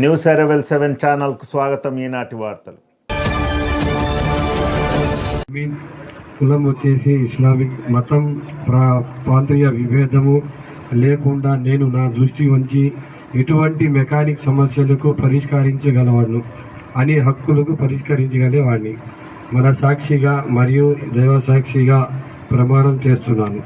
News arrival 7 ఛానల్కు స్వాగతం. ఈనాటి వార్తలు. కులం వచ్చేసి ఇస్లామిక్ మతం, ప్రాంతీయ విభేదము లేకుండా నేను నా దృష్టి ఉంచి ఎటువంటి మెకానిక్ సమస్యలకు పరిష్కరించగలవాడిను అని హక్కులకు పరిష్కరించగలేవాడిని మన సాక్షిగా మరియు దైవ సాక్షిగా ప్రమాణం చేస్తున్నాను.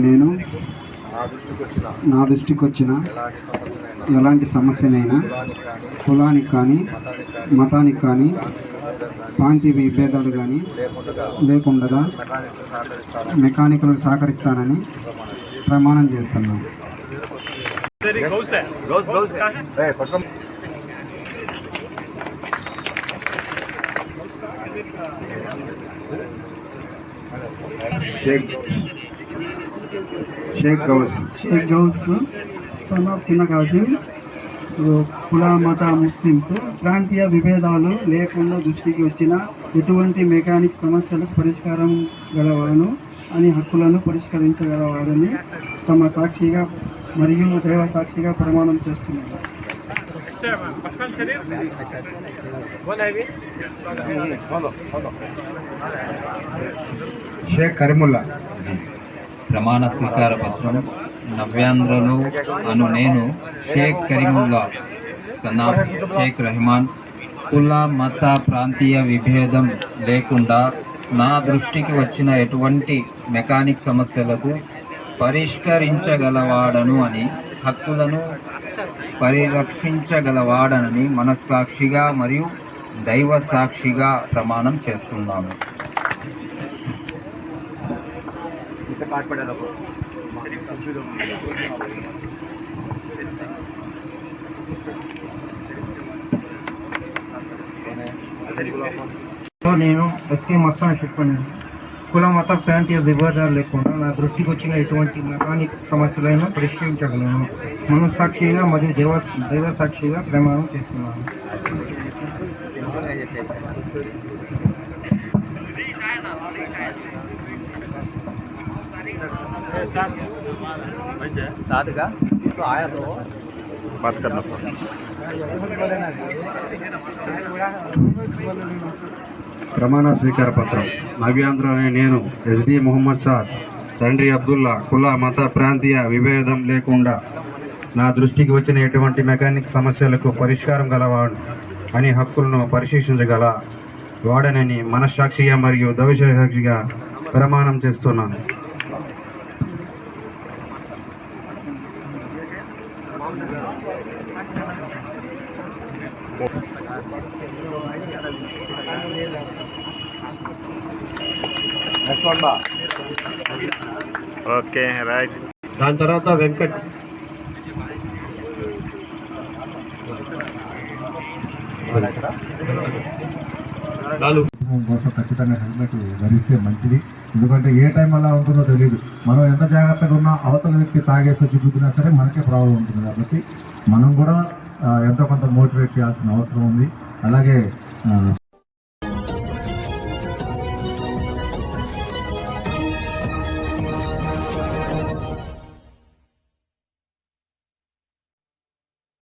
నేను నా దృష్టికి వచ్చిన ఎలాంటి సమస్యనైనా కులానికి కానీ మతానికి కానీ ప్రాంతీయ విభేదాలు కానీ లేకుండా మెకానికల్కు సహకరిస్తానని ప్రమాణం చేస్తున్నాను. షేక్ గౌస్ సన్ ఆఫ్ చిన్న కాసిం, కుల మత ముస్లిమ్స్ ప్రాంతీయ విభేదాలు లేకుండా దృష్టికి వచ్చిన ఎటువంటి మెకానిక్ సమస్యలకు పరిష్కారం గలవాను అని హక్కులను పరిష్కరించగలవాడని తమ సాక్షిగా మరియు దైవ సాక్షిగా ప్రమాణం చేస్తున్నారు. షేక్ కరీముల్లా. ప్రమాణ స్వీకార పత్రం. నవ్యాంధ్రను అను నేను షేక్ కరీముల్లా సన్నాఫ్ షేక్ రెహమాన్ కుల మత ప్రాంతీయ విభేదం లేకుండా నా దృష్టికి వచ్చిన ఎటువంటి మెకానిక్ సమస్యలకు పరిష్కరించగలవాడను అని హక్కులను పరిరక్షించగలవాడనని మనస్సాక్షిగా మరియు దైవ సాక్షిగా ప్రమాణం చేస్తున్నాను. నేను ఎస్కే మస్తాన్ షిఫ్ట్. కుల మత ప్రాంతీయ విభేదాలు లేకుండా నా దృష్టికి వచ్చిన ఎటువంటి మెకానిక్ సమస్యలైనా పరిష్కరించగలను మనస్సాక్షిగా మరియు దైవ సాక్షిగా ప్రమాణం చేస్తున్నాను. ప్రమాణ స్వీకార పత్రం. నవ్యాంధ్ర అనే నేను ఎస్డి మొహమ్మద్ సాద్ తండ్రి అబ్దుల్లా కుల మత ప్రాంతీయ విభేదం లేకుండా నా దృష్టికి వచ్చిన ఎటువంటి మెకానిక్ సమస్యలకు పరిష్కారం గలవాడు అని హక్కులను పరిశీలించగల వాడనని మనస్సాక్షిగా మరియు దైవ సాక్షిగా ప్రమాణం చేస్తున్నాను. Okay, right. దాని తర్వాత వెంకట్. కోసం ఖచ్చితంగా హెల్మెట్ ధరిస్తే మంచిది. ఎందుకంటే ఏ టైం అలా ఉంటుందో తెలియదు. మనం ఎంత జాగ్రత్తగా ఉన్నా అవతల వ్యక్తి తాగేసి వచ్చి గుద్దినా సరే మనకే ప్రాబ్లం ఉంటుంది. కాబట్టి మనం కూడా ఎంతో కొంత మోటివేట్ చేయాల్సిన అవసరం ఉంది. అలాగే